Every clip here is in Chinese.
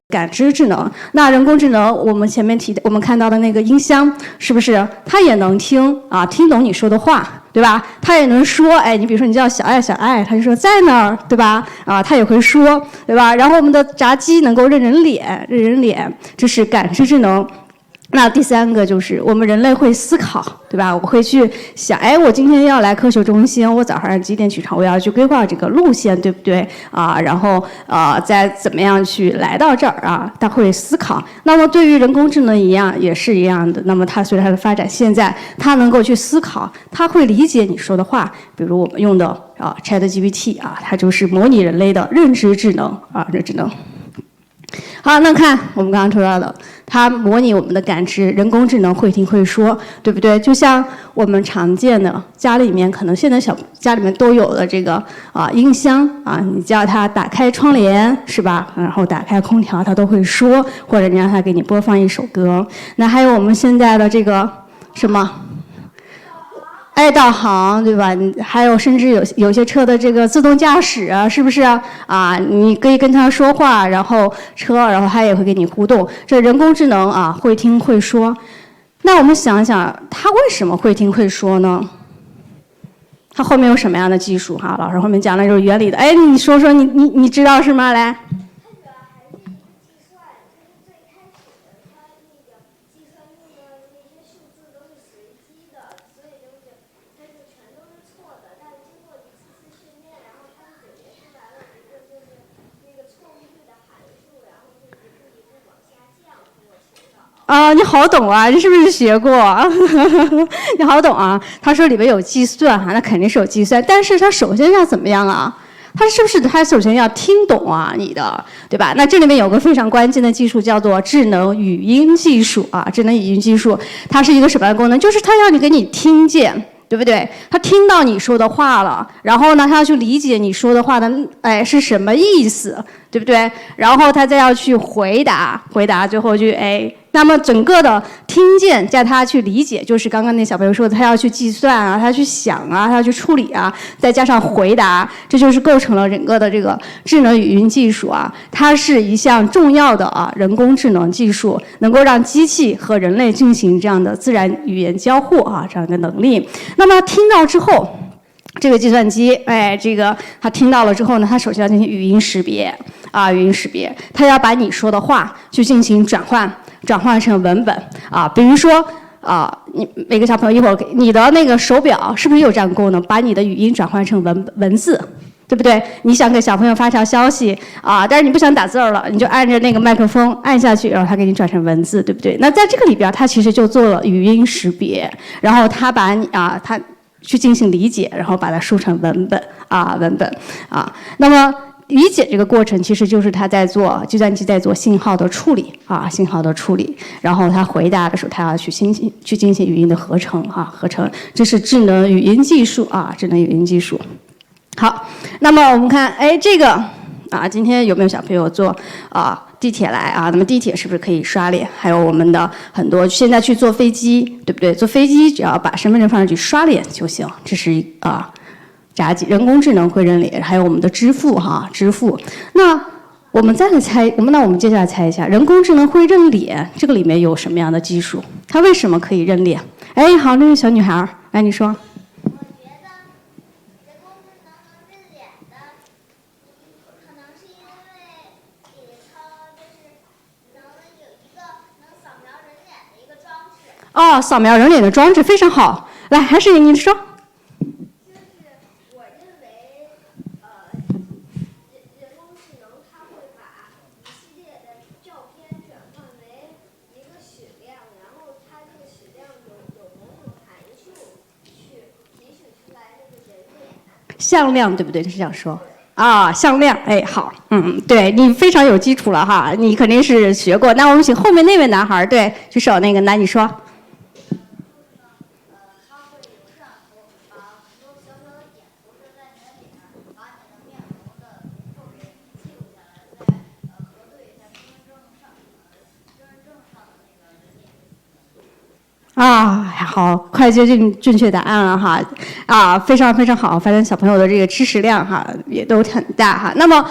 感知智能。那人工智能，我们前面我们看到的那个音箱，是不是它也能听啊，听懂你说的话，对吧？它也能说，哎，你比如说你叫小爱小爱，它就说在那儿，对吧？啊，它也会说，对吧？然后我们的闸机能够认人脸，这是感知智能。那第三个就是我们人类会思考，对吧？我会去想，哎，我今天要来科学中心，我早上几点起床，我要去规划这个路线，对不对？啊，然后再怎么样去来到这儿啊？他会思考。那么对于人工智能也是一样的。那么它随着它的发展，现在它能够去思考，它会理解你说的话。比如我们用的ChatGPT 啊，它就是模拟人类的认知智能啊，认知智能。好，那看我们刚刚说到的，它模拟我们的感知，人工智能会听会说，对不对？就像我们常见的家里面，可能现在家里面都有的这个音箱啊，你叫它打开窗帘是吧？然后打开空调，它都会说，或者你让它给你播放一首歌。那还有我们现在的这个什么？爱导航，对吧？还有甚至有些车的这个自动驾驶啊，是不是啊？你可以跟它说话，然后它也会跟你互动。这人工智能啊，会听会说。那我们想想，它为什么会听会说呢？它后面有什么样的技术哈？老师后面讲的就是原理的。哎，你说说，你知道是吗？来。啊，你好懂啊！你是不是学过？你好懂啊！他说里面有计算哈，那肯定是有计算，但是他首先要怎么样啊？他是不是他首先要听懂啊你的，对吧？那这里面有个非常关键的技术叫做智能语音技术啊，智能语音技术，它是一个什么样的功能？就是它要你给你听见。对不对？他听到你说的话了，然后呢，他要去理解你说的话的，哎，是什么意思，对不对？然后他再要去回答，最后就哎，那么整个的听见加他去理解，就是刚刚那小朋友说的，他要去计算啊，他要去想啊，他要去处理啊，再加上回答，这就是构成了整个的这个智能语音技术啊。它是一项重要的人工智能技术，能够让机器和人类进行这样的自然语言交互啊，这样的能力。那么听到之后，这个计算机，哎，这个它听到了之后呢，它首先要进行语音识别啊，语音识别，它要把你说的话去进行转换成文本啊，比如说你每个小朋友一会儿你的那个手表是不是有这样功能，把你的语音转换成文字？对不对？你想给小朋友发条消息啊，但是你不想打字了，你就按着那个麦克风按下去，然后它给你转成文字，对不对？那在这个里边，它其实就做了语音识别，然后它把你它去进行理解，然后把它输成文本。那么理解这个过程，其实就是它在做计算机在做信号的处理信号的处理，然后它回答的时候，它要去进行语音的合成合成，这是智能语音技术智能语音技术。好，那么我们看，哎，这个今天有没有小朋友坐地铁来那么地铁是不是可以刷脸？还有我们的很多现在去坐飞机，对不对？坐飞机只要把身份证放上去刷脸就行，这是闸机人工智能会认脸，还有我们的支付支付。那我们再来猜，我们接下来猜一下，人工智能会认脸，这个里面有什么样的技术？它为什么可以认脸？哎，好，那个小女孩，来你说。扫描人脸的装置非常好。来，还是你说。就是我认为，人工智能它会把一系列的照片转换为一个矢量，然后它这个矢量有某种函数去提取出来这个人脸。向量对不对？是这样说。向量，哎，好，对你非常有基础了哈，你肯定是学过。那我们请后面那位男孩，对，举手那个，来你说。好，快接近正确答案了哈，非常非常好，发现小朋友的这个知识量也都很大哈。那么，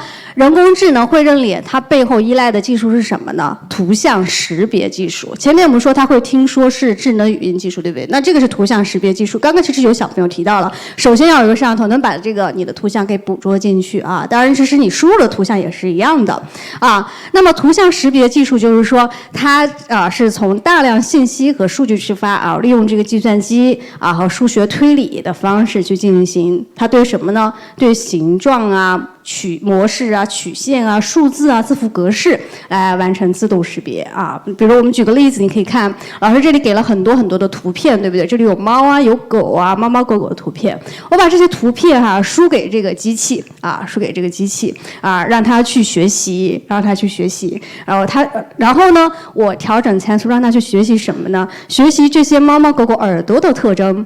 人工智能会认脸，它背后依赖的技术是什么呢？图像识别技术。前面我们说它会听说是智能语音技术，对不对？那这个是图像识别技术。刚刚其实有小朋友提到了，首先要有一个摄像头能把这个你的图像给捕捉进去啊。当然，其实你输入的图像也是一样的啊。那么图像识别技术就是说，它是从大量信息和数据出发啊，利用这个计算机啊和数学推理的方式去进行。它对什么呢？对形状啊、模式啊、曲线啊、数字啊、字符格式来完成自动识别啊。比如我们举个例子，你可以看，老师这里给了很多很多的图片，对不对？这里有猫啊，有狗啊，猫猫狗狗的图片。我把这些图片输给这个机器啊，输给这个机器啊，让它去学习，让它去学习。然后呢，我调整参数，让它去学习什么呢？学习这些猫猫狗狗耳朵的特征，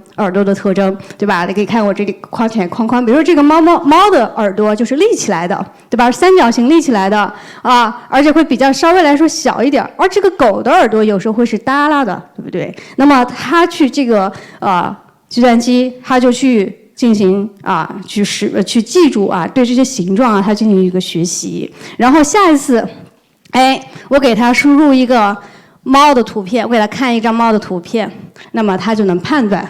对吧？你可以看我这里框起来框框，比如说这个猫的耳朵就是立起来的，对吧？三角形立起来的啊，而且会比较稍微来说小一点。而这个狗的耳朵有时候会是耷拉的，对不对？那么它去这个计算机，它就去进行去记住对这些形状它进行一个学习。然后下一次，我给它输入一个猫的图片，我给它看一张猫的图片，那么它就能判断。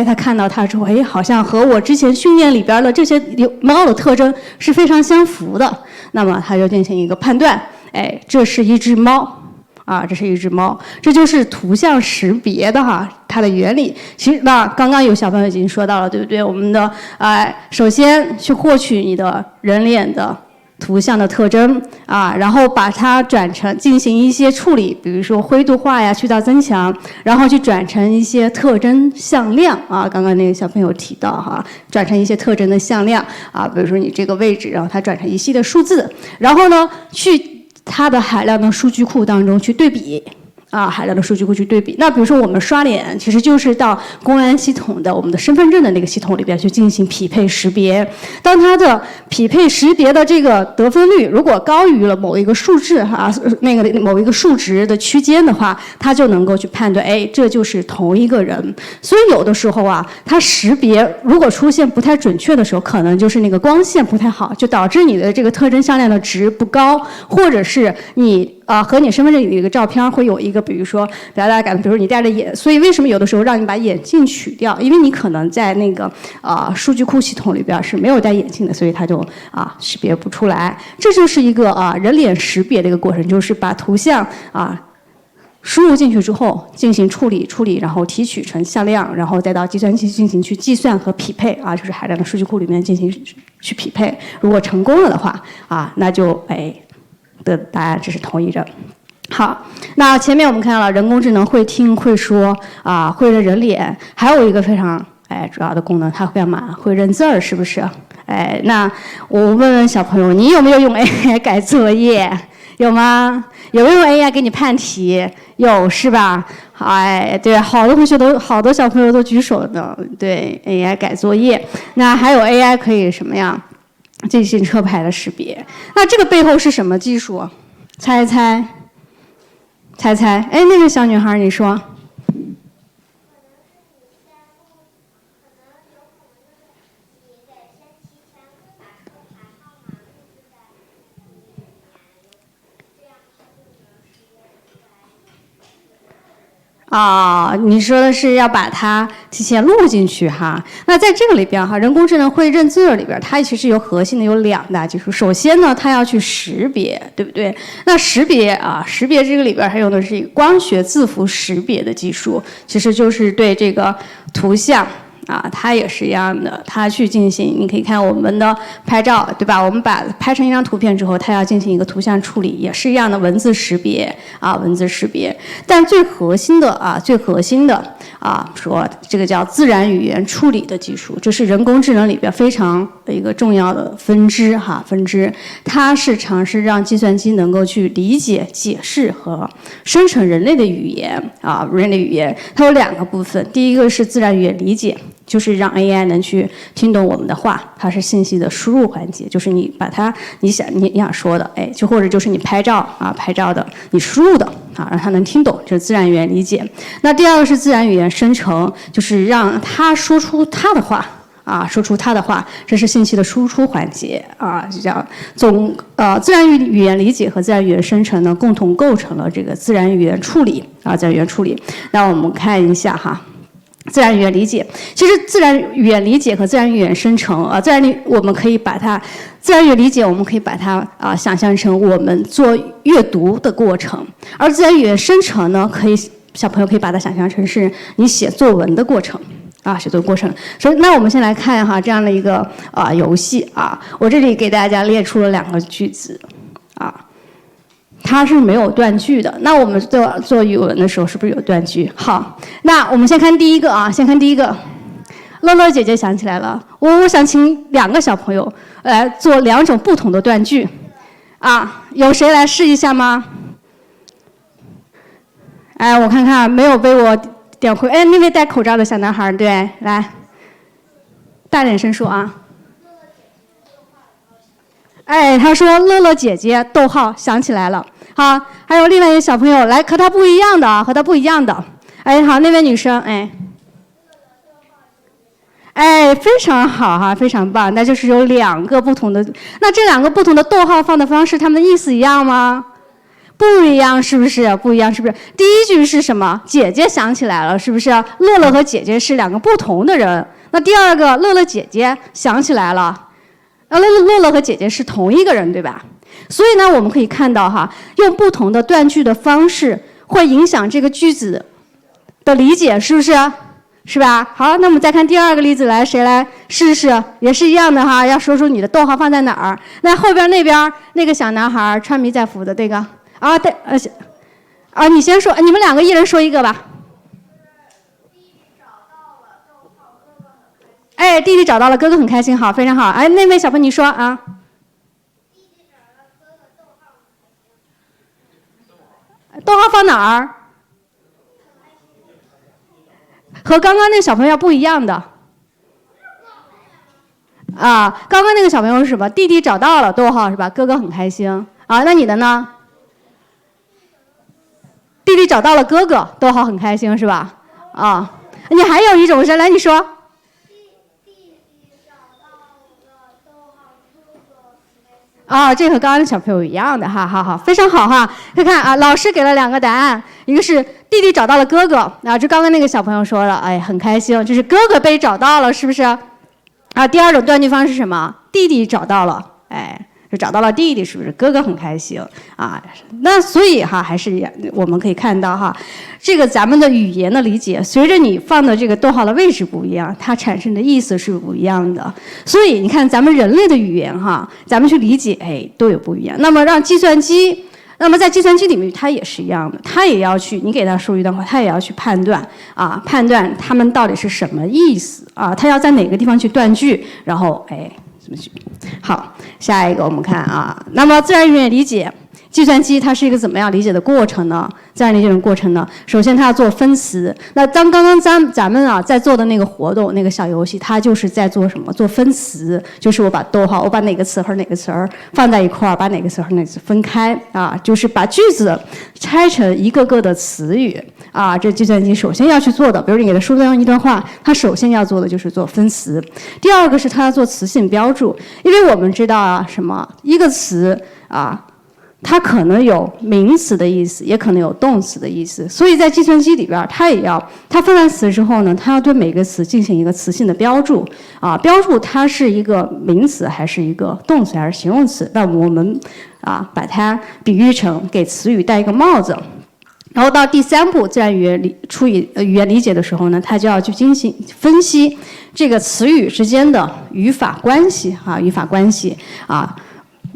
他看到它之后，好像和我之前训练里边的这些猫的特征是非常相符的，那么它就进行一个判断，这是一只猫，这是一只猫，这就是图像识别的它的原理。其实刚刚有小朋友已经说到了，对不对？我们的首先去获取你的人脸的图像的特征然后把它进行一些处理，比如说灰度化呀、去噪增强，然后去转成一些特征向量刚刚那个小朋友提到转成一些特征的向量比如说你这个位置，然后它转成一系列数字，然后呢去它的海量的数据库当中去对比。海量的数据库去对比。那比如说我们刷脸，其实就是到公安系统的我们的身份证的那个系统里边去进行匹配识别。当它的匹配识别的这个得分率如果高于了某一个数字那个某一个数值的区间的话，它就能够去判断，这就是同一个人。所以有的时候它识别如果出现不太准确的时候，可能就是那个光线不太好，就导致你的这个特征向量的值不高，或者是你和你身份证里的一个照片会有一个比如说表达感，比如说你戴着眼，所以为什么有的时候让你把眼镜取掉？因为你可能在那个数据库系统里边是没有戴眼镜的，所以它就识别不出来。这就是一个人脸识别的一个过程，就是把图像输入进去之后进行处理，然后提取成向量，然后再到计算机进行去计算和匹配就是海量的数据库里面进行去匹配。如果成功了的话那就的答案这是同一人。好，那前面我们看到了人工智能会听会说会认人脸，还有一个非常主要的功能，它会干嘛？会认字儿，是不是？那我问问小朋友，你有没有用 AI 改作业？有吗？有没有用 AI 给你判题？有是吧？对，好多同学好多小朋友都举手的，对 AI 改作业。那还有 AI 可以什么呀？进行车牌的识别。那这个背后是什么技术？猜一猜。那个小女孩，你说。你说的是要把它提前录进去那在这个里边人工智能会认字里边，它其实核心的有2大技术。首先呢，它要去识别，对不对？那识别这个里边还有的是光学字符识别的技术，其实就是对这个图像。它也是一样的，它去进行，你可以看我们的拍照，对吧？我们拍成一张图片之后，它要进行一个图像处理，也是一样的文字识别文字识别。但最核心的说这个叫自然语言处理的技术，这是人工智能里边非常的一个重要的分支它是尝试让计算机能够去理解、解释和生成人类的语言人类语言。它有2个部分，第一个是自然语言理解。就是让 AI 能去听懂我们的话，它是信息的输入环节，就是你把它你想说的，就或者就是你拍照的你输入的让它能听懂，这是自然语言理解。那第2个是自然语言生成，就是让它说出它的话说出他的话，这是信息的输出环节是这样。自然语言理解和自然语言生成呢，共同构成了这个自然语言处理自然语言处理。那我们看一下自然语言理解，其实自然语言理解和自然语言生成我们可以把它自然语言理解，我们可以把它想象成我们做阅读的过程，而自然语言生成呢，小朋友可以把它想象成是你写作文的过程写作过程。所以，那我们先来看这样的一个游戏我这里给大家列出了2个句子它是没有断句的。那我们做语文的时候是不是有断句？好，那我们先看第一个乐乐姐姐想起来了，我想请2个小朋友来做2种不同的断句有谁来试一下吗？我看看没有被我点回。那位戴口罩的小男孩，对，来，大点声说他说乐乐姐姐想起来了。好，还有另外一个小朋友来和他不一样的好，那位女生非常好非常棒。那就是有2个不同的，那这2个不同的逗号放的方式，它们的意思一样吗？不一样，是不是？不一样，是不是？第一句是什么？姐姐想起来了，是不是？乐乐和姐姐是2个不同的人。那第二个，乐乐姐姐想起来了，乐乐和姐姐是同一个人，对吧？所以呢，我们可以看到用不同的断句的方式会影响这个句子的理解，是不是？是吧？好，那我们再看第2个例子，来，谁来试试？也是一样的要说出你的逗号放在哪儿。那后边那边那个小男孩穿迷彩服的这个对，你先说，你们2个一人说一个吧。弟弟找到了哥哥很开心，好，非常好。那位小朋友你说弟弟找到哥哥，逗号很开心。逗号放哪儿？和刚刚那个小朋友不一样的。刚刚那个小朋友是什么？弟弟找到了，逗号是吧？哥哥很开心。那你的呢？弟弟找到了哥哥，逗号很开心是吧？你还有一种是，来你说。弟弟找到了，逗号哥哥很开心。这和刚刚的小朋友一样的好，非常好看看老师给了2个答案，一个是弟弟找到了哥哥这刚刚那个小朋友说了，很开心，就是哥哥被找到了，是不是？第2种断句方式是什么？弟弟找到了，就找到了弟弟，是不是？哥哥很开心那所以还是我们可以看到这个咱们的语言的理解，随着你放的这个逗号的位置不一样，它产生的意思是不一样的。所以你看咱们人类的语言咱们去理解都有不一样。那么让计算机，那么在计算机里面它也是一样的，它也要去，你给它输一段话，它也要去判断判断它们到底是什么意思它要在哪个地方去断句，然后怎么去。好，下一个我们看那么自然语言理解，计算机它是一个怎么样理解的过程呢？自然理解的过程呢，首先它要做分词。那刚刚咱们在做的那个活动，那个小游戏，它就是在做什么？做分词，就是我把逗号，我把哪个词和哪个词儿放在一块儿，把哪个词和哪个词分开就是把句子拆成一个个的词语这计算机首先要去做的。比如你给它输这样一段话，它首先要做的就是做分词。第2个是它要做词性标注，因为我们知道什么？一个词它可能有名词的意思，也可能有动词的意思，所以在计算机里边，它分完词之后呢，它要对每个词进行一个词性的标注标注它是一个名词还是一个动词还是形容词。那我们把它比喻成给词语戴一个帽子。然后到第3步，自然语言语言理解的时候呢，它就要去进行分析这个词语之间的语法关系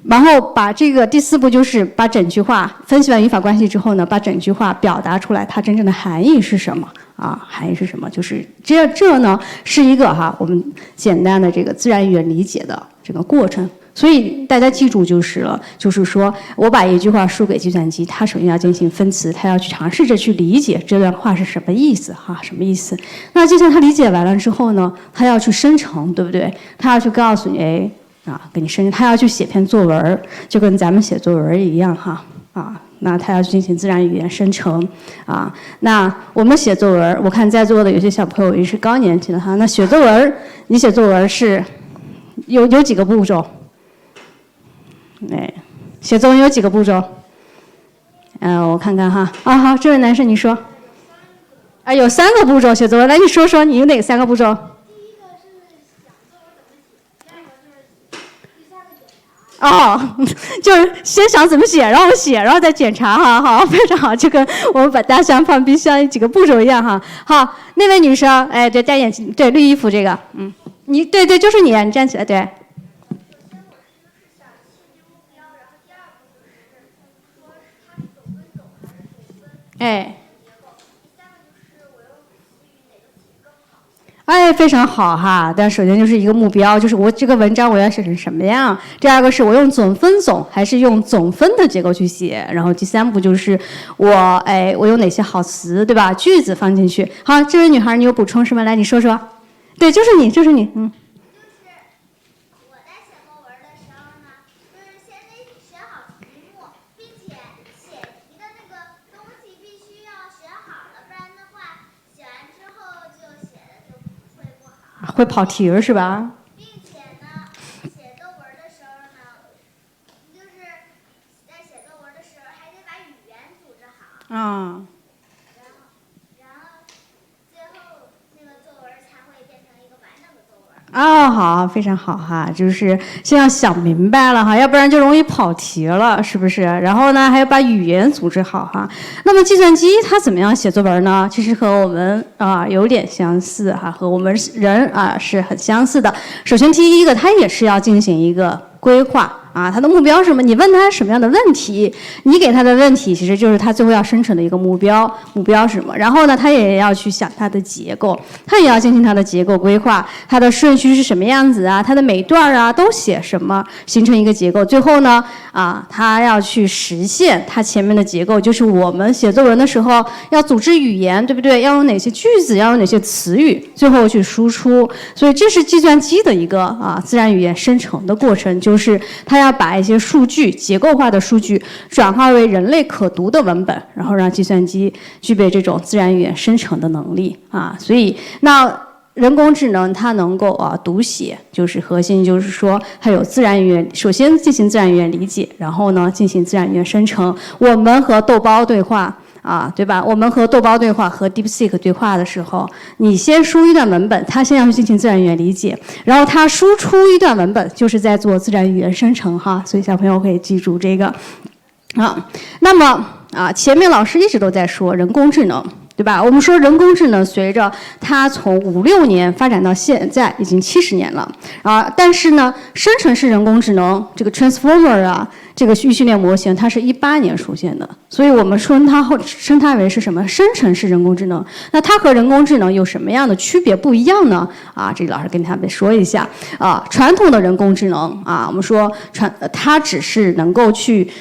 然后把这个第4步就是把整句话分析完语法关系之后呢，把整句话表达出来，它真正的含义是什么含义是什么？就是这呢是一个我们简单的这个自然语言理解的这个过程。所以大家记住就是说我把一句话输给计算机，它首先要进行分词，它要去尝试着去理解这段话是什么意思什么意思。那就算它理解完了之后呢，它要去生成，对不对？它要去告诉你给你生成，他要去写篇作文，就跟咱们写作文一样那它要进行自然语言生成啊。那我们写作文，我看在座的有些小朋友也是高年级的哈。那写作文，你写作文是有几个步骤？哎，写作文有几个步骤？我看看哈。好，这位男士你说。有3个步骤写作文，来你说说你有哪3个步骤？就是先想怎么写，然后写，然后再检查哈。好，非常好，就跟我们把大象放冰箱几个步骤一样哈。好，那位女生，对，戴眼镜，对，绿衣服这个，你对，就是你，你站起来，对。非常好哈。但首先就是一个目标，就是我这个文章我要写成什么样。第2个是我用总分总还是用总分的结构去写。然后第3步就是我用哪些好词，对吧？句子放进去。好，这位女孩，你有补充什么？来，你说说。对，就是你。就是我在写作文的时候呢，就是先得选好题目，并且写题的那个东西必须要选好了，不然的话写完之后就写的就会不好。会跑题是吧？并且呢，写作文的时候呢，就是在写作文的时候还得把语言组织好。然后最后那个作文才会变成一个完整的作文。好，非常好哈，就是先要想明白了哈，要不然就容易跑题了，是不是？然后呢，还要把语言组织好哈。那么计算机它怎么样写作文呢？其实和我们有点相似哈，和我们人是很相似的。首先第一个，它也是要进行一个规划。它的目标是什么？你问他什么样的问题，你给他的问题其实就是他最后要生成的一个目标。目标是什么？然后呢，他也要去想他的结构，他也要进行他的结构规划，他的顺序是什么样子啊？他的每段都写什么，形成一个结构。最后呢，他要去实现他前面的结构，就是我们写作文的时候要组织语言，对不对？要用哪些句子，要用哪些词语，最后去输出。所以这是计算机的一个自然语言生成的过程，就是它要把一些数据结构化的数据转化为人类可读的文本，然后让计算机具备这种自然语言生成的能力所以那人工智能它能够读写，就是核心就是说它有自然语言，首先进行自然语言理解，然后呢进行自然语言生成。我们和豆包对话对吧？我们和豆包对话和 DeepSeek 对话的时候，你先输一段文本，它先要去进行自然语言理解，然后它输出一段文本，就是在做自然语言生成哈。所以小朋友可以记住这个那么前面老师一直都在说人工智能，对吧？我们说人工智能随着它从5、6年发展到现在已经70年了但是呢，生成式人工智能这个 Transformer 这个预训练模型它是18年出现的，所以我们称它为是什么？生成式人工智能。那它和人工智能有什么样的区别不一样呢？这个老师跟他们说一下传统的人工智能我们说它只是能够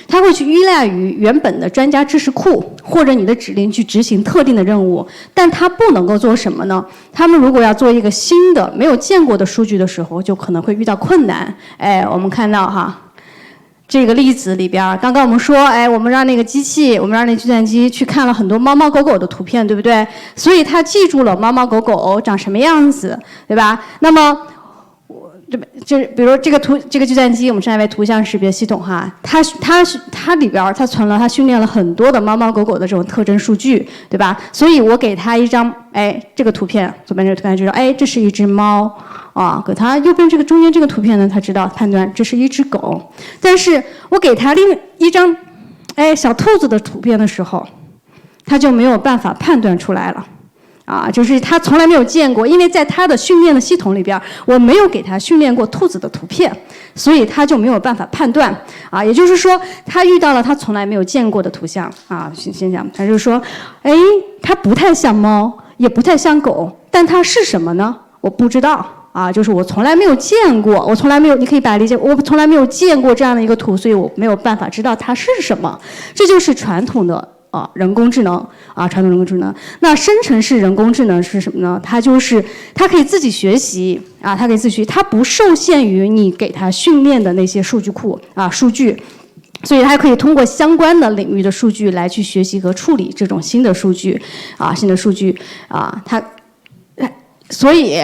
它会去依赖于原本的专家知识库或者你的指令去执行特定的任务，但它不能够做什么呢？他们如果要做一个新的没有见过的数据的时候，就可能会遇到困难。我们看到这个例子里边，刚刚我们说，我们让那个机器，我们让那计算机去看了很多猫猫狗狗的图片，对不对？所以它记住了猫猫狗狗长什么样子，对吧？那么就是比如这个计算机，我们称它为图像识别系统它里边它训练了很多的猫猫狗狗的这种特征数据，对吧？所以我给它一张这个图片，左边这个图片知道这是一只猫给它右边中间这个图片呢，它知道判断这是一只狗。但是我给它另一张小兔子的图片的时候，它就没有办法判断出来了。就是他从来没有见过，因为在他的训练的系统里边，我没有给他训练过兔子的图片，所以他就没有办法判断也就是说，他遇到了他从来没有见过的图像现象，他就说，它不太像猫，也不太像狗，但它是什么呢？我不知道就是我从来没有见过，你可以把它理解，我从来没有见过这样的一个图，所以我没有办法知道它是什么。这就是传统的人工智能传统人工智能。那生成式人工智能是什么呢？它可以自己学习它可以自己学习，它不受限于你给它训练的那些数据库数据。所以它可以通过相关的领域的数据来去学习和处理这种新的数据所以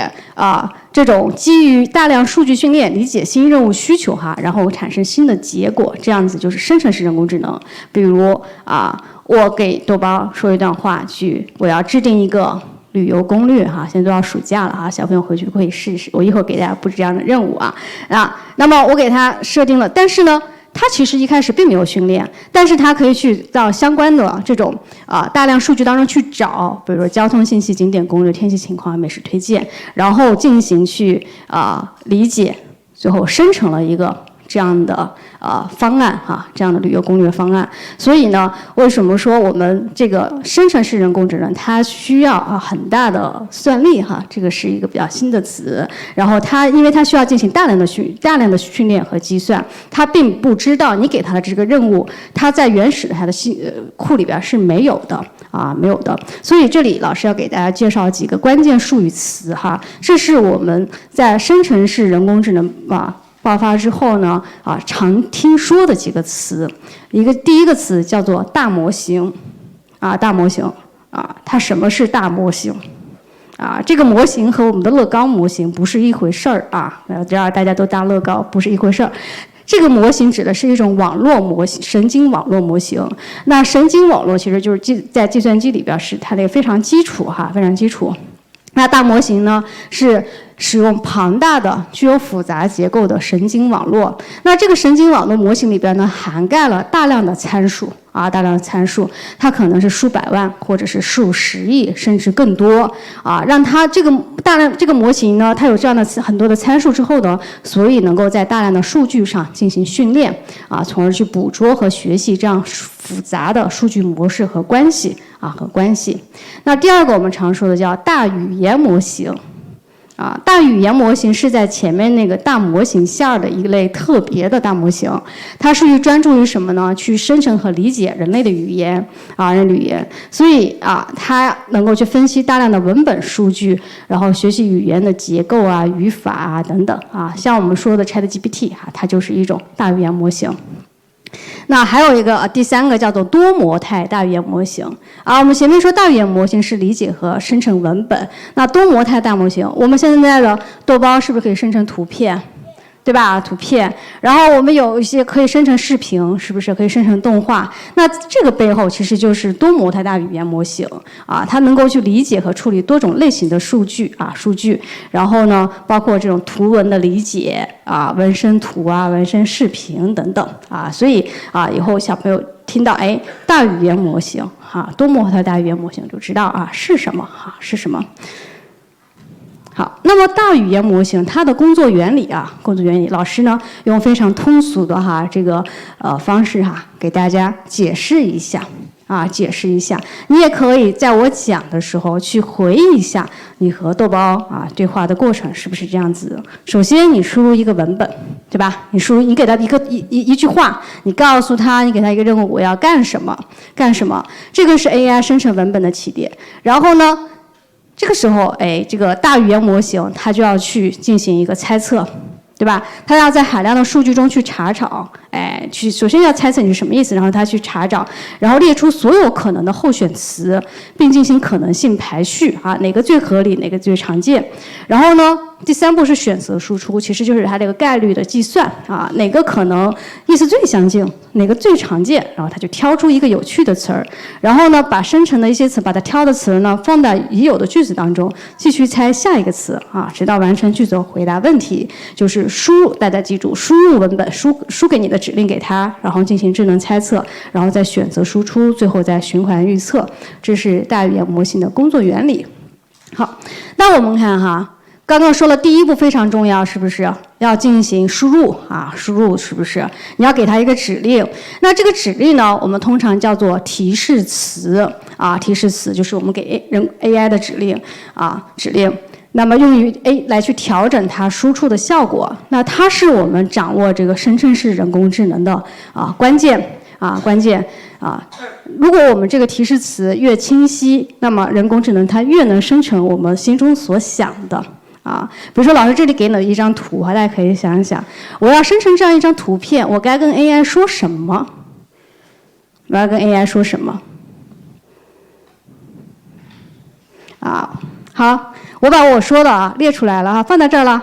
这种基于大量数据训练理解新任务需求然后产生新的结果，这样子就是生成式人工智能。比如我给豆包说一段话，我要制定一个旅游攻略现在都要暑假了小朋友回去可以试试，我一会儿给大家布置这样的任务那么我给他设定了，但是呢，它其实一开始并没有训练，但是它可以去到相关的这种大量数据当中去找，比如说交通信息、景点攻略、天气情况、美食推荐，然后进行去理解，最后生成了一个这样的方案这样的旅游攻略方案。所以呢，为什么说我们这个生成式人工智能它需要很大的算力这个是一个比较新的词。然后因为它需要进行大量的训练和计算，它并不知道你给它的这个任务，它在原始的它的库里边是没有的没有的。所以这里老师要给大家介绍几个关键术语词这是我们在生成式人工智能爆发之后呢常听说的几个词。第一个词叫做大模型大模型它什么是大模型这个模型和我们的乐高模型不是一回事儿这样大家都搭乐高不是一回事儿。这个模型指的是一种网络模型，神经网络模型。那神经网络其实就是在计算机里边是它的非常基础非常基础。那大模型呢是使用庞大的、具有复杂结构的神经网络。那这个神经网络模型里边呢，涵盖了大量的参数大量的参数，它可能是数百万或者是数十亿甚至更多让它这个模型呢，它有这样的很多的参数之后呢，所以能够在大量的数据上进行训练从而去捕捉和学习这样复杂的数据模式和关系那第二个我们常说的叫大语言模型大语言模型是在前面那个大模型下的一类特别的大模型，它是专注于什么呢？去生成和理解人类的语言人类语言，所以它能够去分析大量的文本数据，然后学习语言的结构语法等等像我们说的 ChatGPT 它就是一种大语言模型。那还有一个第三个叫做多模态大语言模型我们前面说大语言模型是理解和生成文本，那多模态大模型，我们现在的豆包是不是可以生成图片？对吧？图片，然后我们有一些可以生成视频，是不是可以生成动画？那这个背后其实就是多模态大语言模型它能够去理解和处理多种类型的数据然后呢，包括这种图文的理解纹身图纹身视频等等所以以后小朋友听到大语言模型多模态大语言模型就知道是什么是什么。好，那么大语言模型它的工作原理老师呢用非常通俗的这个方式给大家解释一下你也可以在我讲的时候去回忆一下你和豆包对话的过程是不是这样子。首先你输入一个文本，对吧？你给他一句话，你告诉他，你给他一个任务，我要干什么，这个是 AI 生成文本的起点。然后呢，这个时候这个大语言模型它就要去进行一个猜测，对吧？它要在海量的数据中去查找，首先要猜测你是什么意思，然后它去查找，然后列出所有可能的候选词，并进行可能性排序哪个最合理，哪个最常见。然后呢，第三步是选择输出，其实就是它这个概率的计算哪个可能意思最相近，哪个最常见，然后它就挑出一个有趣的词儿，然后呢把生成的一些词，把它挑的词呢放在已有的句子当中，继续猜下一个词直到完成句子回答问题。就是大家记住，输入文本，输给你的指令给它，然后进行智能猜测，然后再选择输出，最后再循环预测。这是大语言模型的工作原理。好，那我们看刚刚说了第一步非常重要，是不是要进行输入输入是不是？你要给它一个指令。那这个指令呢，我们通常叫做提示词提示词就是我们给AI 的指令指令。那么用于来去调整它输出的效果。那它是我们掌握这个生成式人工智能的关键。如果我们这个提示词越清晰，那么人工智能它越能生成我们心中所想的啊。比如说老师这里给了一张图大家可以想一想，我要生成这样一张图片，我该跟 AI 说什么？我要跟 AI 说什么？好，我把我说的列出来了放在这儿了。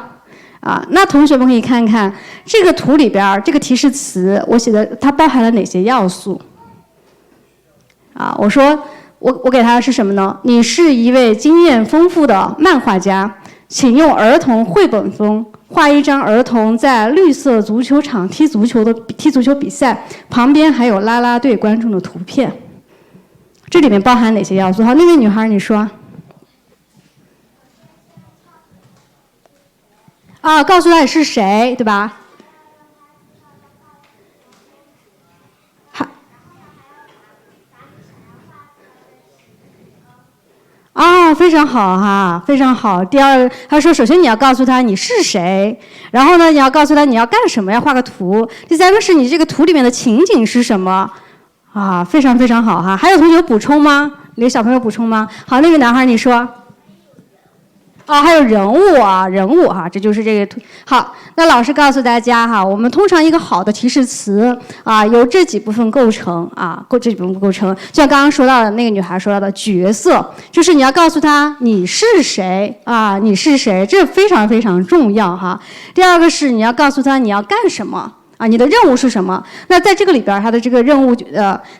那同学们可以看看这个图里边这个提示词，我写的它包含了哪些要素？我说我给它的是什么呢？你是一位经验丰富的漫画家，请用儿童绘本风画一张儿童在绿色足球场踢足球比赛，旁边还有啦啦队观众的图片。这里面包含哪些要素？好，那位女孩你说。告诉他你是谁，对吧？非常好哈，非常好。第二，他说，首先你要告诉他你是谁，然后呢，你要告诉他你要干什么，要画个图。第三个是你这个图里面的情景是什么？非常非常好哈。还有同学补充吗？有小朋友补充吗？好，那个男孩你说。还有人物这就是这个图。好，那老师告诉大家哈，我们通常一个好的提示词由这几部分构成这几部分构成。就像刚刚说到的那个女孩说到的角色，就是你要告诉她你是谁你是谁，这非常非常重要哈。第二个是你要告诉她你要干什么。你的任务是什么？那在这个里边，他的这个任务，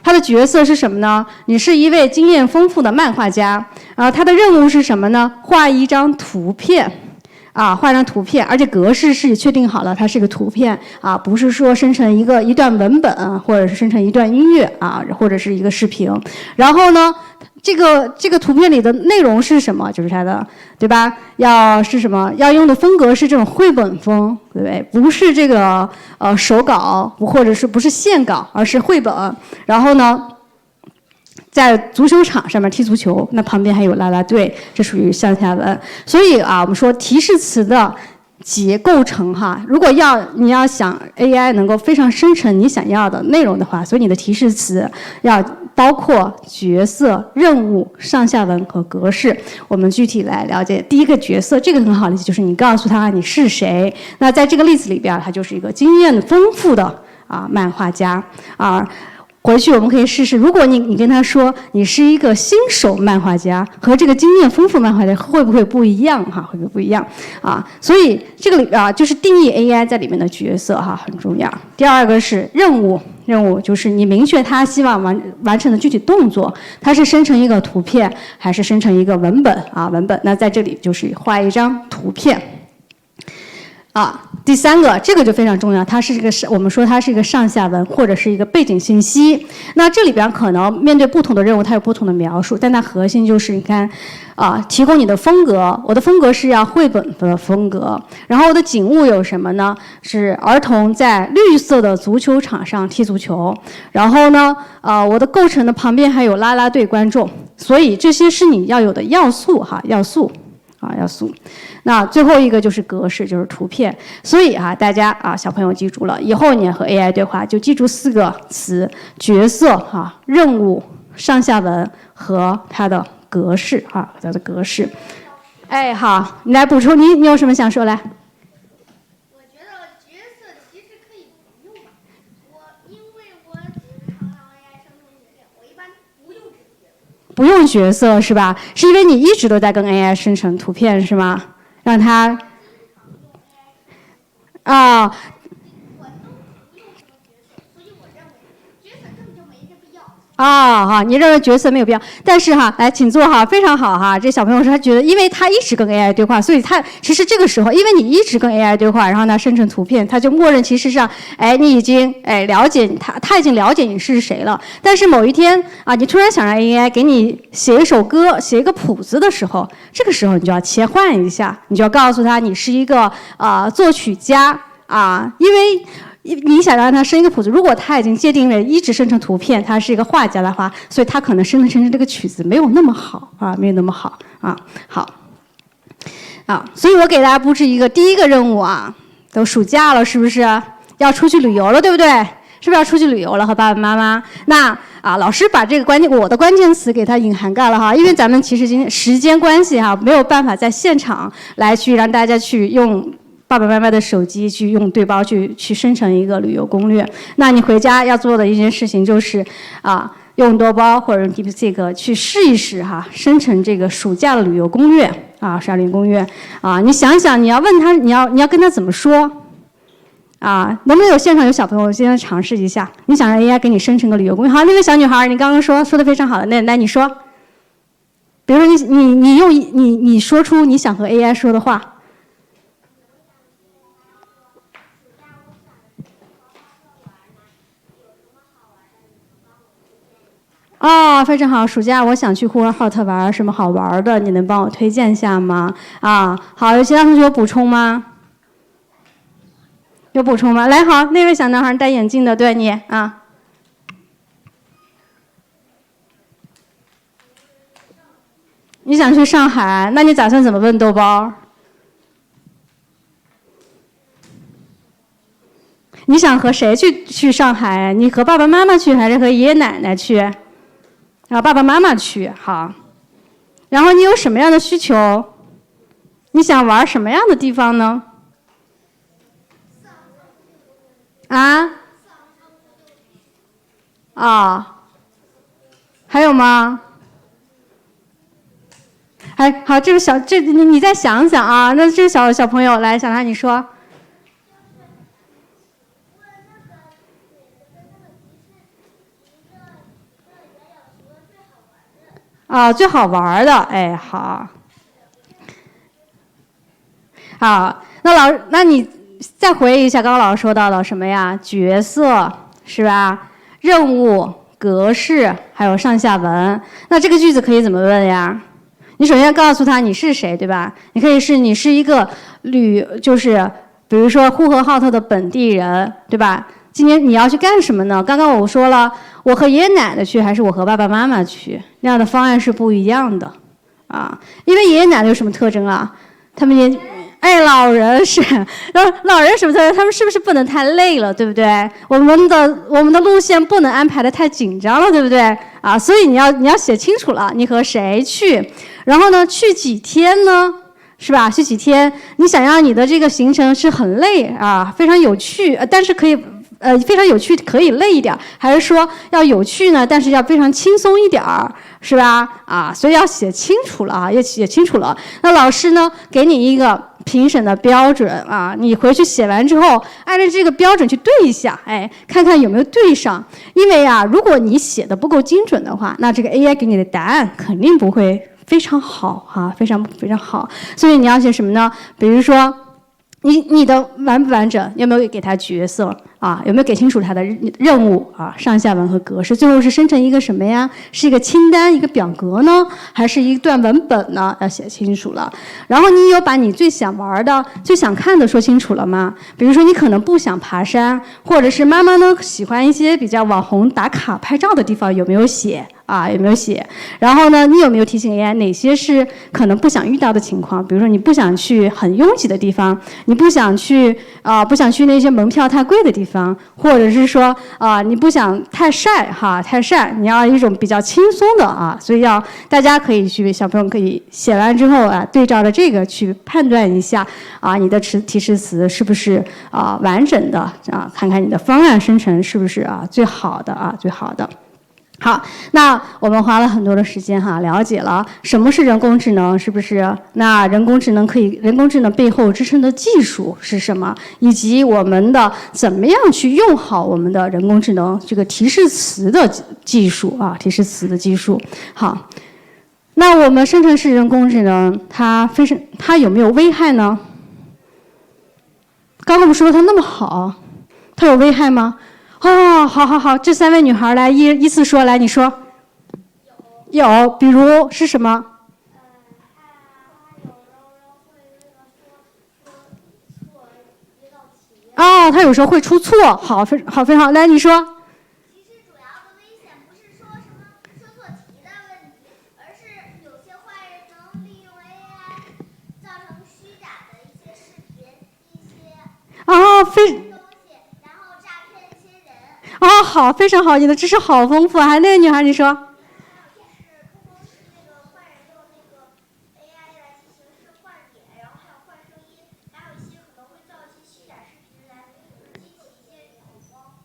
他的角色是什么呢？你是一位经验丰富的漫画家，他的任务是什么呢？画一张图片，画一张图片，而且格式是确定好了，它是一个图片不是说生成一段文本，或者是生成一段音乐或者是一个视频。然后呢，这个图片里的内容是什么？就是它的，对吧？要是什么？要用的风格是这种绘本风，对不对？不是这个手稿，或者是不是线稿，而是绘本。然后呢，在足球场上面踢足球，那旁边还有啦啦队，这属于上下文。所以我们说提示词的构成哈，如果你要想 AI 能够非常生成你想要的内容的话，所以你的提示词要包括角色、任务、上下文和格式。我们具体来了解第一个角色，这个很好理解，就是你告诉他你是谁。那在这个例子里边，他就是一个经验丰富的漫画家回去我们可以试试，如果你跟他说你是一个新手漫画家，和这个经验丰富漫画家会不会不一样会不会不一样所以这个里就是定义 AI 在里面的角色很重要。第二个是任务就是你明确他希望完成的具体动作，它是生成一个图片还是生成一个文本文本。那在这里就是画一张图片第三个，这个就非常重要，我们说它是一个上下文或者是一个背景信息。那这里边可能面对不同的任务，它有不同的描述，但它核心就是你看提供你的风格，我的风格是要绘本的风格。然后我的景物有什么呢？是儿童在绿色的足球场上踢足球。然后呢，我的构成的旁边还有啦啦队观众。所以这些是你要有的要素要素。那最后一个就是格式，就是图片。所以大家小朋友记住了，以后你和 AI 对话就记住4个词：角色任务、上下文和它的格式它的格式。好，你来补充，你有什么想说来？我觉得角色其实可以不用因为我经常让 AI 生成图片，我一般不用这个角色。不用角色是吧？是因为你一直都在跟 AI 生成图片是吗？让它我都不用什么角色，所以我认为角色根本就没这必要。你认为角色没有必要，但是来请坐非常好这小朋友说他觉得，因为他一直跟 AI 对话，所以他其实这个时候，因为你一直跟 AI 对话，然后他生成图片，他就默认其实上，你已经了解他已经了解你是谁了。但是某一天你突然想让 AI 给你写一首歌，写一个谱子的时候，这个时候你就要切换一下，你就要告诉他你是一个作曲家因为你想让他生一个谱子，如果他已经界定为一直生成图片，他是一个画家的话，所以他可能生成这个曲子没有那么好没有那么好好所以我给大家布置一个第一个任务都暑假了，是不是要出去旅游了，对不对？是不是要出去旅游了和爸爸妈妈？那老师把这个我的关键词给它隐含盖了哈，因为咱们其实今天时间关系哈，没有办法在现场来去让大家去用爸爸妈妈的手机去用对包去生成一个旅游攻略。那你回家要做的一件事情就是用多包或者用 DeepSeek 去试一试哈，生成这个暑假的旅游攻略暑假旅游攻略你想想你要问他，你要跟他怎么说？能不能有现场有小朋友现在尝试一下？你想让 AI 给你生成个旅游攻略？好，那位小女孩，你刚刚说的非常好的，那来你说，比如说你说出你想和 AI 说的话。非常好，暑假我想去呼和浩特玩，什么好玩的？你能帮我推荐一下吗？好，有其他同学有补充吗？有补充吗？来，好，那位小男孩戴眼镜的，对你你想去上海，那你打算怎么问豆包？你想和谁去上海？你和爸爸妈妈去，还是和爷爷奶奶去？爸爸妈妈去，好。然后你有什么样的需求？你想玩什么样的地方呢？还有吗？好，你再想想那这个小朋友来，小男孩你说。最好玩的，好。好，那你再回忆一下刚刚老师说到的什么呀？角色是吧？任务、格式，还有上下文。那这个句子可以怎么问呀？你首先要告诉他你是谁，对吧？你可以是你是一个就是比如说呼和浩特的本地人，对吧？今天你要去干什么呢？刚刚我说了，我和爷爷奶奶去，还是我和爸爸妈妈去？那样的方案是不一样的因为爷爷奶奶有什么特征他们老人是，老人什么特征？他们是不是不能太累了，对不对？我们的路线不能安排的太紧张了，对不对？所以你要写清楚了，你和谁去，然后呢，去几天呢？是吧？去几天？你想让你的这个行程是很累非常有趣，但是可以非常有趣，可以累一点，还是说要有趣呢？但是要非常轻松一点是吧？所以要写清楚了要写清楚了。那老师呢，给你一个评审的标准你回去写完之后，按照这个标准去对一下，看看有没有对上。因为如果你写的不够精准的话，那这个 AI 给你的答案肯定不会非常好非常非常好。所以你要写什么呢？比如说，你的完不完整？有没有给他角色有没有给清楚他的任务上下文和格式？最后是生成一个什么呀？是一个清单、一个表格呢，还是一段文本呢？要写清楚了。然后你有把你最想玩的、最想看的说清楚了吗？比如说你可能不想爬山，或者是妈妈呢喜欢一些比较网红打卡拍照的地方，有没有写？有没有写？然后呢，你有没有提醒 AI 哪些是可能不想遇到的情况？比如说你不想去很拥挤的地方，你不想去那些门票太贵的地方，或者是说你不想太晒太晒，你要一种比较轻松的所以大家可以小朋友可以写完之后对照着这个去判断一下你的提示词是不是完整的看看你的方案生成是不是最好的最好的。好，那我们花了很多的时间了解了什么是人工智能，是不是？那人工智能背后支撑的技术是什么？以及我们的怎么样去用好我们的人工智能这个提示词的技术提示词的技术。好，那我们生成式人工智能它有没有危害呢？刚刚我们说它那么好，它有危害吗？好，这3位女孩来依次说，来你说。有，比如是什么？她有时候会出错，好，非常好，来你说。其实主要的危险不是说什么说错题的问题，而是有些坏人能利用 AI 造成虚假的一些视频、一些东西，然后诈骗一些人。好，非常好，你的知识好丰富啊！还那个女孩，你说。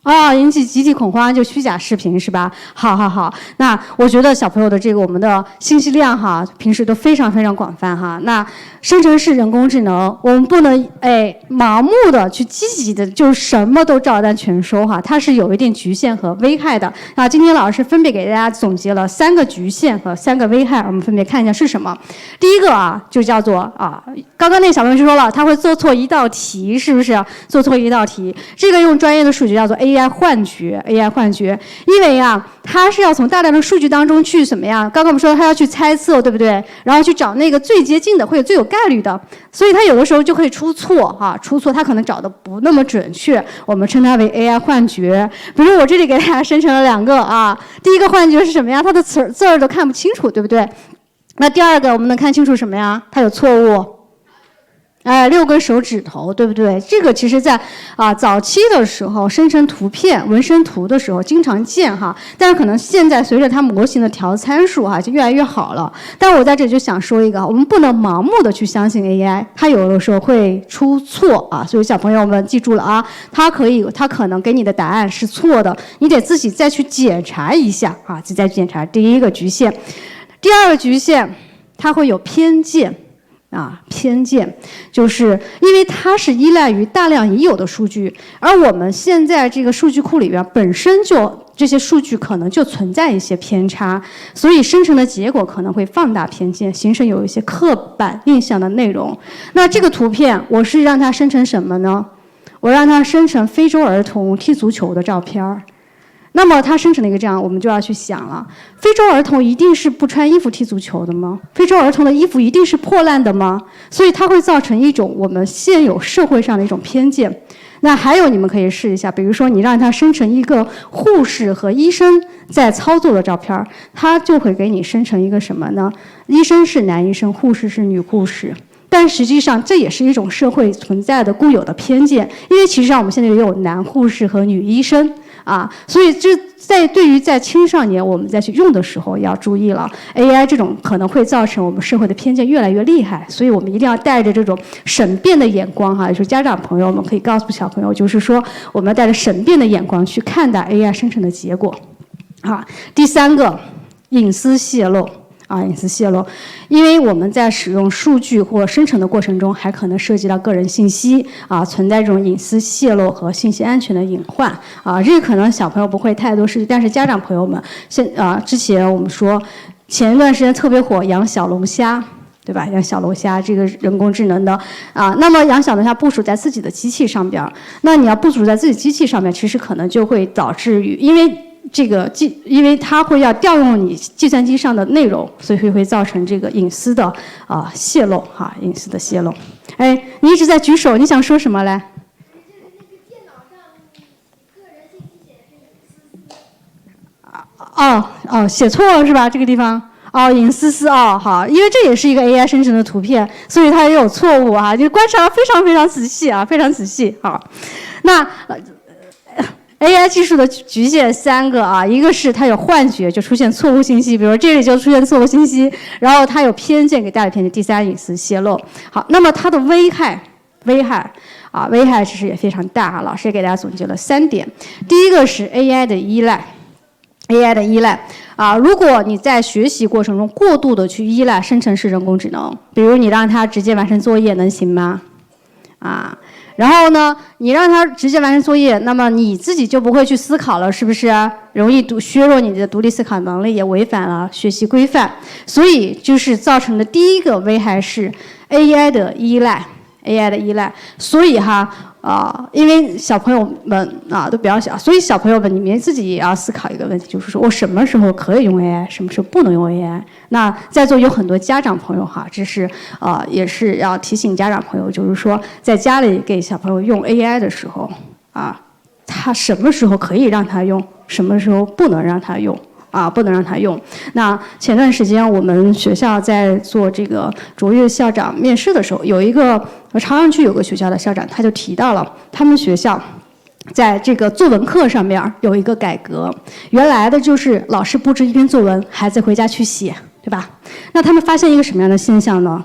哦，引起集体恐慌就虚假视频是吧？好好好，那我觉得小朋友的这个我们的信息量哈，平时都非常非常广泛哈。那生成式人工智能，我们不能盲目的去积极的就什么都照单全收哈，它是有一定局限和危害的。那今天老师分别给大家总结了3个局限和3个危害，我们分别看一下是什么。第一个啊，就叫做刚刚那个小朋友就说了，他会做错一道题，是不是？做错一道题，这个用专业的数据叫做 AI 幻觉，因为它是要从大量的数据当中去怎么样？刚刚我们说它要去猜测，对不对？然后去找那个最接近的，会有最有概率的，所以它有的时候就会出错出错，它可能找的不那么准确，我们称它为 AI 幻觉。比如我这里给大家生成了2个第一个幻觉是什么呀？它的字儿都看不清楚，对不对？那第二个我们能看清楚什么呀？它有错误。6根手指头，对不对？这个其实在早期的时候生成图片、纹身图的时候经常见哈，但是可能现在随着它模型的调参数就越来越好了。但我在这里就想说一个，我们不能盲目的去相信 AI， 它有的时候会出错所以小朋友们记住了它可能给你的答案是错的，你得自己再去检查一下自己再检查。第一个局限，第二个局限，它会有偏见。偏见就是因为它是依赖于大量已有的数据，而我们现在这个数据库里边本身就这些数据可能就存在一些偏差，所以生成的结果可能会放大偏见，形成有一些刻板印象的内容。那这个图片我是让它生成什么呢？我让它生成非洲儿童踢足球的照片。那么它生成了一个这样，我们就要去想了，非洲儿童一定是不穿衣服踢足球的吗？非洲儿童的衣服一定是破烂的吗？所以它会造成一种我们现有社会上的一种偏见。那还有你们可以试一下，比如说你让它生成一个护士和医生在操作的照片，它就会给你生成一个什么呢？医生是男医生，护士是女护士。但实际上这也是一种社会存在的固有的偏见，因为其实上我们现在也有男护士和女医生所以这对于在青少年我们再去用的时候要注意了 ，AI 这种可能会造成我们社会的偏见越来越厉害，所以我们一定要带着这种审辩的眼光就是家长朋友们可以告诉小朋友，就是说我们要带着审辩的眼光去看待 AI 生成的结果。第3个，隐私泄露。隐私泄露，因为我们在使用数据或生成的过程中，还可能涉及到个人信息存在这种隐私泄露和信息安全的隐患这个可能小朋友不会太多事情，但是家长朋友们之前我们说前一段时间特别火养小龙虾。对吧？养小龙虾这个人工智能的那么养小龙虾部署在自己的机器上边，那你要部署在自己机器上面，其实可能就会导致于因为它会要调用你计算机上的内容，所以会造成这个隐私的泄露隐私的泄露。你一直在举手，你想说什么来？写错了是吧？这个地方隐私好，因为这也是一个 AI 生成的图片，所以它也有错误就观察非常非常仔细非常仔细那AI 技术的局限3个一个是它有幻觉，就出现错误信息，比如这里就出现错误信息，然后它有偏见，给带来偏见。第3，隐私泄露。好，那么它的危害其实也非常大老师也给大家总结了3点。第一个是 AI 的依赖如果你在学习过程中过度的去依赖生成式人工智能，比如你让它直接完成作业，能行吗？然后呢，你让它直接完成作业，那么你自己就不会去思考了，是不是容易削弱你的独立思考能力，也违反了学习规范。所以就是造成的第一个危害是 AI 的依赖。所以因为小朋友们都比较小，所以小朋友们你们自己也要思考一个问题，就是说我什么时候可以用 AI， 什么时候不能用 AI。那在座有很多家长朋友这是也是要提醒家长朋友，就是说在家里给小朋友用 AI 的时候他什么时候可以让他用，什么时候不能让他用。不能让他用。那前段时间我们学校在做这个卓越校长面试的时候，有一个朝阳区有个学校的校长，他就提到了他们学校在这个作文课上面有一个改革，原来的就是老师布置一篇作文，孩子回家去写，对吧？那他们发现一个什么样的现象呢？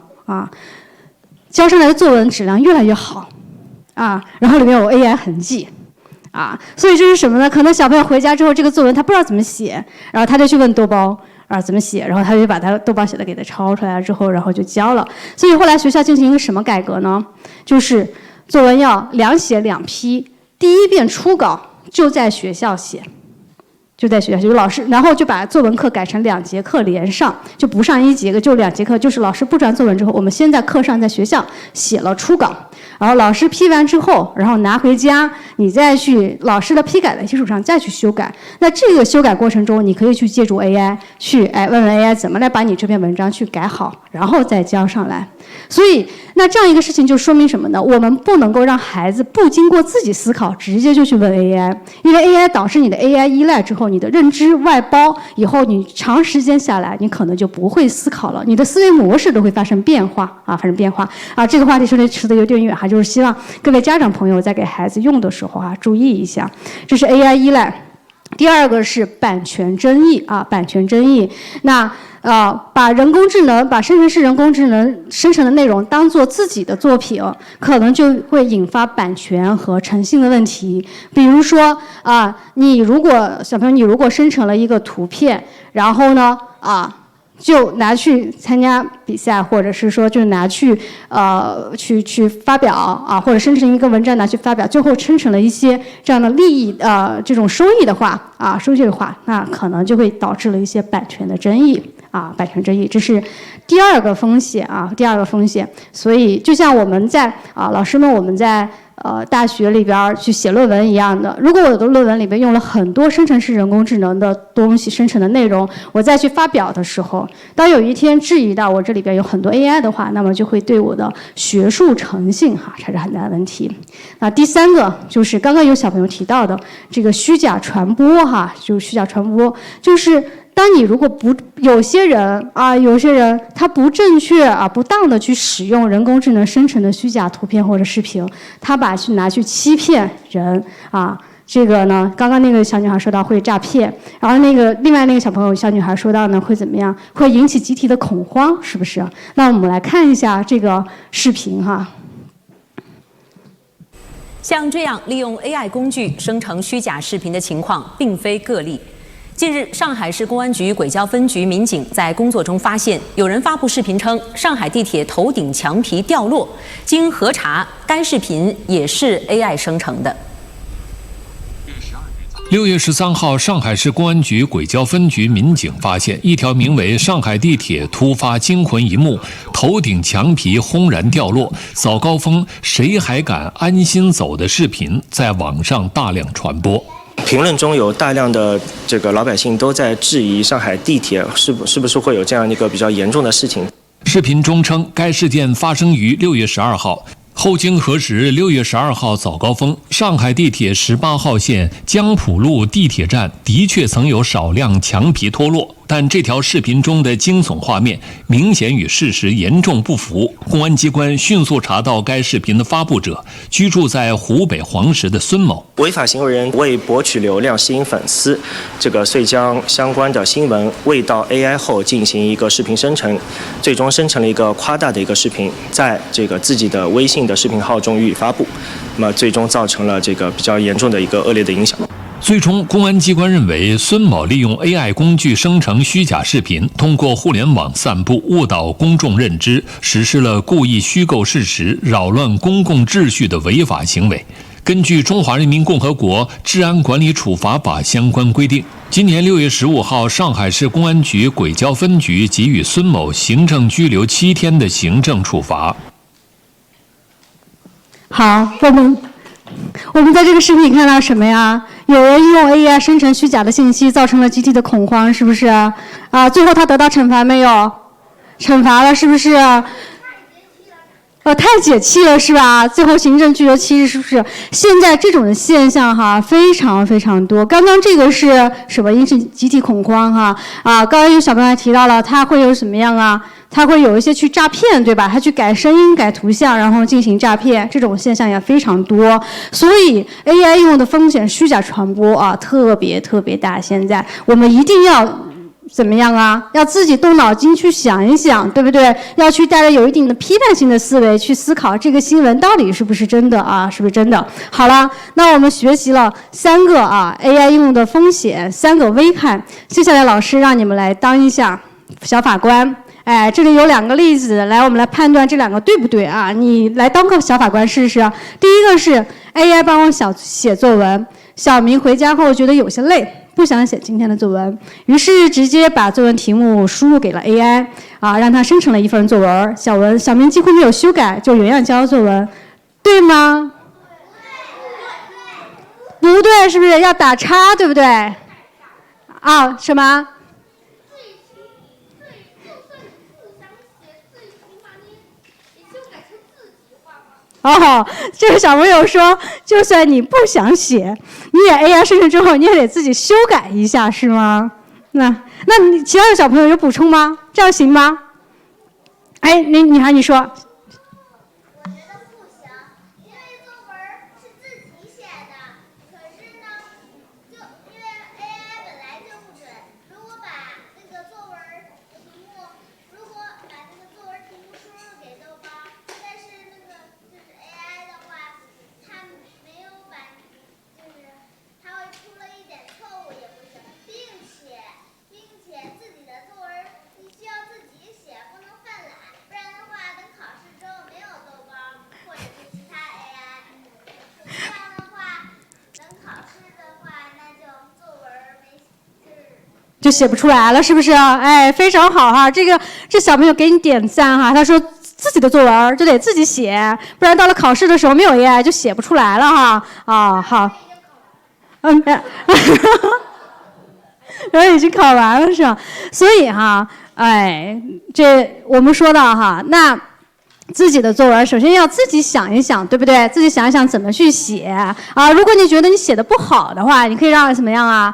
交上来的作文质量越来越好，然后里面有 AI 痕迹，所以这是什么呢？可能小朋友回家之后，这个作文他不知道怎么写，然后他就去问豆包。怎么写？然后他就把他豆包写的给他抄出来了之后，然后就交了。所以后来学校进行一个什么改革呢？就是作文要2写2批，第一遍初稿就在学校写，就老师，然后就把作文课改成2节课连上，就不上1节课，就2节课，就是老师布置完作文之后，我们先在课上在学校写了初稿。然后老师批完之后，然后拿回家，你再去老师的批改的基础上再去修改。那这个修改过程中，你可以去借助 AI， 去问问 AI 怎么来把你这篇文章去改好，然后再交上来。所以，那这样一个事情就说明什么呢？我们不能够让孩子不经过自己思考，直接就去问 AI， 因为 AI 导致你的 AI 依赖之后，你的认知外包以后，你长时间下来，你可能就不会思考了，你的思维模式都会发生变化。这个话题说的扯得有点远就是希望各位家长朋友在给孩子用的时候注意一下，这是 AI 依赖。第二个是版权争议那把人工智能、把生成式人工智能生成的内容当做自己的作品，可能就会引发版权和诚信的问题。比如说你如果生成了一个图片，然后呢就拿去参加比赛，或者是说就拿去去发表或者生成一个文章拿去发表，最后生成了一些这样的利益这种收益的话那可能就会导致了一些版权的争议这是第二个风险所以就像我们在老师们我们在大学里边去写论文一样的，如果我的论文里边用了很多生成式人工智能的东西生成的内容，我再去发表的时候，当有一天质疑到我这里边有很多 AI 的话，那么就会对我的学术诚信产生很大的问题。那第三个就是刚刚有小朋友提到的这个虚假传播就是当你如果有些人他不正确不当的去使用人工智能生成的虚假图片或者视频，他拿去欺骗人这个呢，刚刚那个小女孩说到会诈骗，然后另外那个小女孩说到呢会怎么样？会引起集体的恐慌，是不是？那我们来看一下这个视频像这样利用 AI 工具生成虚假视频的情况并非个例。近日，上海市公安局轨交分局民警在工作中发现，有人发布视频称上海地铁头顶墙皮掉落，经核查，该视频也是 AI 生成的。6月13号，上海市公安局轨交分局民警发现一条名为“上海地铁突发惊魂一幕，头顶墙皮轰然掉落，早高峰谁还敢安心走”的视频在网上大量传播。评论中有大量的这个老百姓都在质疑上海地铁是不是会有这样一个比较严重的事情。视频中称，该事件发生于6月12号。后经核实，6月12号早高峰，上海地铁18号线江浦路地铁站的确曾有少量墙皮脱落，但这条视频中的惊悚画面明显与事实严重不符。公安机关迅速查到该视频的发布者，居住在湖北黄石的孙某。违法行为人为博取流量、吸引粉丝，遂将相关的新闻喂到 AI 后进行一个视频生成，最终生成了一个夸大的一个视频，在自己的微信的视频号中予以发布，那么最终造成了比较严重的一个恶劣的影响。最终，公安机关认为孙某利用 AI 工具生成虚假视频，通过互联网散布误导公众认知，实施了故意虚构事实、扰乱公共秩序的违法行为。根据《中华人民共和国治安管理处罚法》相关规定，今年6月15号，上海市公安局轨交分局给予孙某行政拘留7天的行政处罚。好，我们在这个视频看到什么呀？有人用 AI 生成虚假的信息，造成了集体的恐慌，是不是？最后他得到惩罚没有？惩罚了，是不是？太解气了是吧？最后行政具有欺是不是？现在这种的现象哈非常非常多。刚刚这个是什么？因是集体恐慌哈刚刚有小朋友提到了，他会有什么样啊？他会有一些去诈骗，对吧？他去改声音、改图像，然后进行诈骗，这种现象也非常多。所以 AI 应用的风险、虚假传播特别特别大。现在我们一定要怎么样啊？要自己动脑筋去想一想，对不对？要去带着有一定的批判性的思维去思考这个新闻到底是不是真的是不是真的？好了，那我们学习了3个AI 应用的风险，3个危害。接下来老师让你们来当一下小法官。这里有2个例子，来我们来判断这2个对不对啊？你来当个小法官试试。第一个是 AI 帮我写作文，小明回家后觉得有些累。不想写今天的作文，于是直接把作文题目输入给了 AI，让它生成了一份作文。小明几乎没有修改，就原样交作文，对吗？不对，是不是要打叉，对不对？什么？这个小朋友说，就算你不想写，你也 AI 生成之后，你也得自己修改一下，是吗？那你其他的小朋友有补充吗？这样行吗？女孩你说。我觉得不行，因为作文是自己写的，可是呢，就因为 AI 本来就不准，如果把那个作文题目输入给豆包，但是那个就是 AI 的话，它没有把，就是它会出了一点错误也不行，并且自己的作文你需要自己写，不能犯懒，不然的话等考试之后没有豆包或者是其他 AI， 这样的话等考试的话那就作文就写不出来了，是不是？非常好哈！这小朋友给你点赞哈。他说自己的作文就得自己写，不然到了考试的时候没有 AI 就写不出来了哈。好。然后已经考完了是吧？所以这我们说到那自己的作文首先要自己想一想，对不对？自己想一想怎么去写如果你觉得你写的不好的话，你可以让怎么样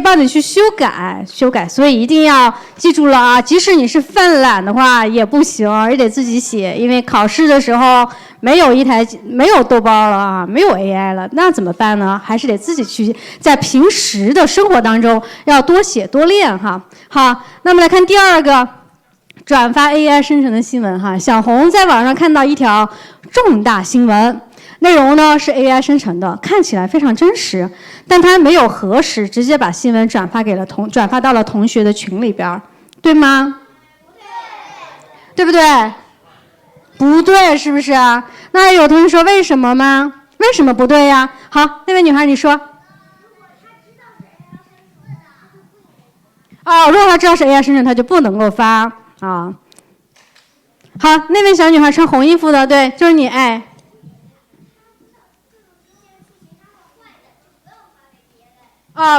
帮你去修改，所以一定要记住了即使你是犯懒的话也不行，也得自己写，因为考试的时候没有豆包了没有 AI 了，那怎么办呢？还是得自己去在平时的生活当中要多写多练好，那么来看第2个，转发 AI 生成的新闻小红在网上看到一条重大新闻。内容呢是 AI 生成的，看起来非常真实，但他没有核实，直接把新闻转发到了同学的群里边，对吗？对不对？不对，是不是那有同学说为什么吗？为什么不对呀？好，那位女孩你说。如果他知道是 AI 生成，他就不能够发好，那位小女孩穿红衣服的，对，就是你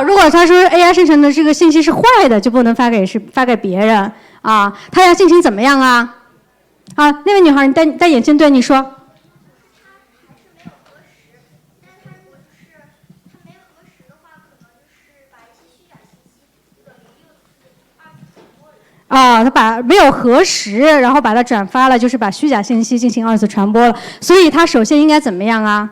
如果他说 AI 生成的这个信息是坏的，就不能发给别人他要进行怎么样那位女孩，你戴眼镜，对你说。他没有核实，然后把它转发了，就是把虚假信息进行2次传播了。所以他首先应该怎么样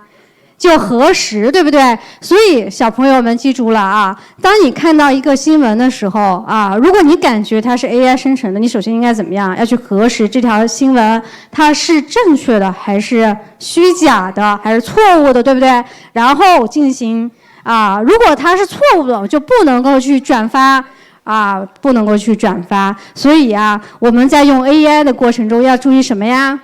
就核实，对不对？所以小朋友们记住了当你看到一个新闻的时候如果你感觉它是 AI 生成的，你首先应该怎么样？要去核实这条新闻它是正确的还是虚假的还是错误的，对不对？然后进行如果它是错误的，就不能够去转发。不能够去转发，所以我们在用 AI 的过程中要注意什么呀？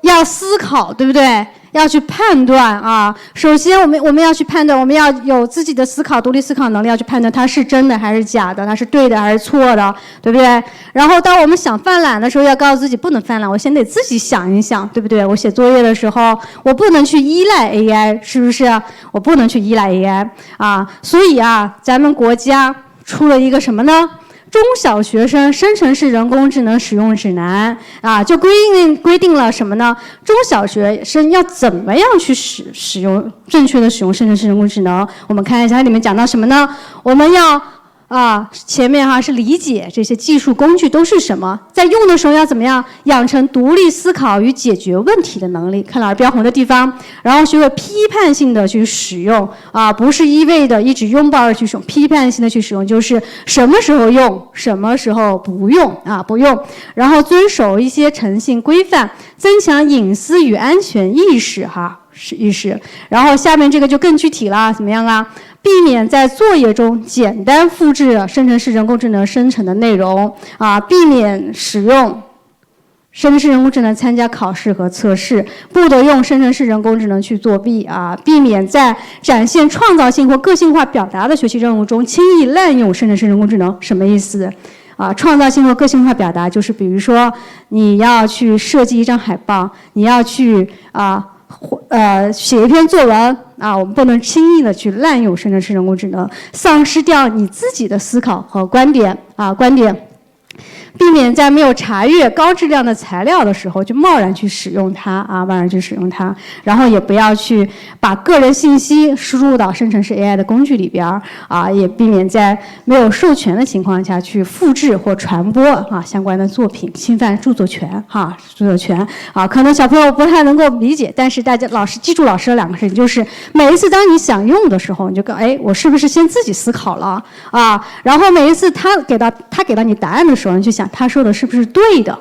要思考，对不对？要去判断首先我们要去判断，我们要有自己的思考、独立思考能力，要去判断它是真的还是假的，它是对的还是错的，对不对？然后当我们想犯懒的时候，要告诉自己不能犯懒，我先得自己想一想，对不对？我写作业的时候，我不能去依赖 AI， 是不是？我不能去依赖 AI所以咱们国家出了一个什么呢？中小学生生成式人工智能使用指南啊，就规定了什么呢？中小学生要怎么样去正确的使用生成式人工智能？我们看一下它里面讲到什么呢？我们要前面是理解这些技术工具都是什么，在用的时候要怎么样养成独立思考与解决问题的能力，看老师标红的地方，然后学会批判性的去使用不是一味的一直拥抱着去使用，批判性的去使用，就是什么时候用，什么时候不用不用，然后遵守一些诚信规范，增强隐私与安全意识然后下面这个就更具体了，怎么样啊？避免在作业中简单复制生成式人工智能生成的内容避免使用生成式人工智能参加考试和测试，不得用生成式人工智能去作弊避免在展现创造性或个性化表达的学习任务中轻易滥用生成式人工智能。什么意思？创造性或个性化表达就是比如说你要去设计一张海报，你要去写一篇作文我们不能轻易的去滥用生成式人工智能，丧失掉你自己的思考和观点。避免在没有查阅高质量的材料的时候就贸然去使用它然后也不要去把个人信息输入到生成式 AI 的工具里边也避免在没有授权的情况下去复制或传播相关的作品，侵犯著作权可能小朋友不太能够理解，但是大家记住老师的两个事情，就是每一次当你想用的时候，你就我是不是先自己思考了然后每一次他给到你答案的时候，你去想他说的是不是对的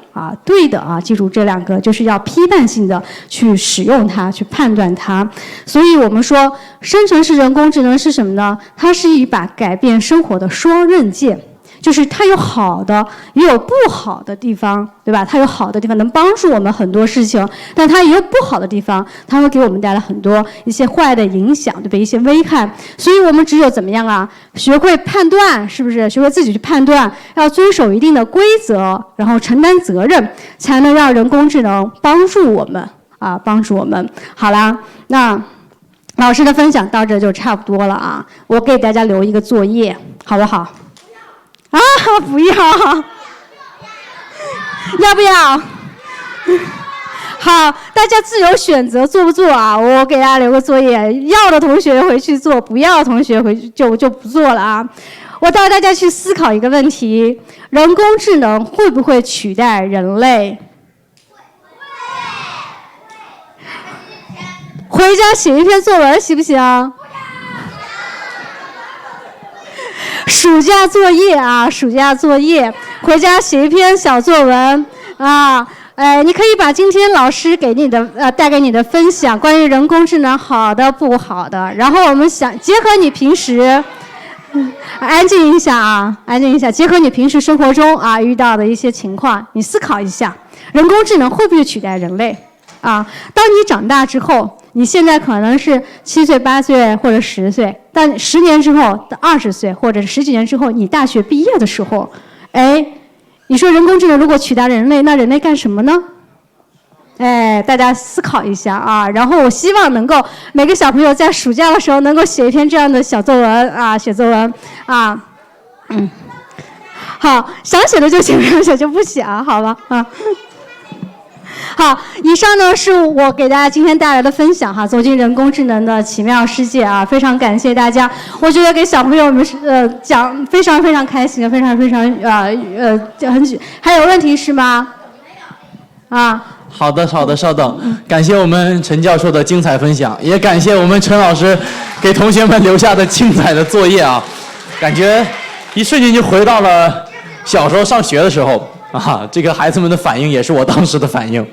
记住这两个，就是要批判性的去使用它，去判断它。所以我们说生成式人工智能是什么呢？它是一把改变生活的双刃剑，就是它有好的也有不好的地方，对吧？它有好的地方能帮助我们很多事情，但它也有不好的地方，它会给我们带来很多一些坏的影响，对吧？一些危害。所以我们只有怎么样学会判断，是不是？学会自己去判断，要遵守一定的规则，然后承担责任，才能让人工智能帮助我们好啦，那老师的分享到这就差不多了我给大家留一个作业，好不好？不要，要不要？好，大家自由选择做不做我给大家留个作业，要的同学回去做，不要的同学回去就不做了我带大家去思考一个问题：人工智能会不会取代人类？回家写一篇作文行不行？暑假作业回家写一篇小作文你可以把今天老师给你的带给你的分享，关于人工智能好的不好的，然后我们结合你平时安静一下结合你平时生活中遇到的一些情况，你思考一下，人工智能会不会取代人类当你长大之后，你现在可能是7岁、8岁或者10岁，但10年之后20岁或者10几年之后，你大学毕业的时候，你说人工智能如果取代人类，那人类干什么呢？大家思考一下然后我希望能够每个小朋友在暑假的时候能够写一篇这样的小作文写作文好，想写的就写，不想写就不写好吧好，以上呢是我给大家今天带来的分享走进人工智能的奇妙世界非常感谢大家。我觉得给小朋友们讲非常非常开心，非常还有问题是吗？好的，稍等。感谢我们陈教授的精彩分享，也感谢我们陈老师给同学们留下的精彩的作业感觉一瞬间就回到了小时候上学的时候。这个孩子们的反应也是我当时的反应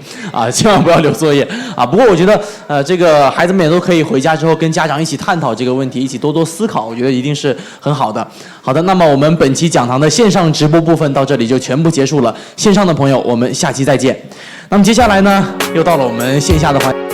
千万不要留作业不过我觉得这个孩子们也都可以回家之后跟家长一起探讨这个问题，一起多多思考，我觉得一定是很好的。好的，那么我们本期讲堂的线上直播部分到这里就全部结束了，线上的朋友我们下期再见。那么接下来呢，又到了我们线下的环节。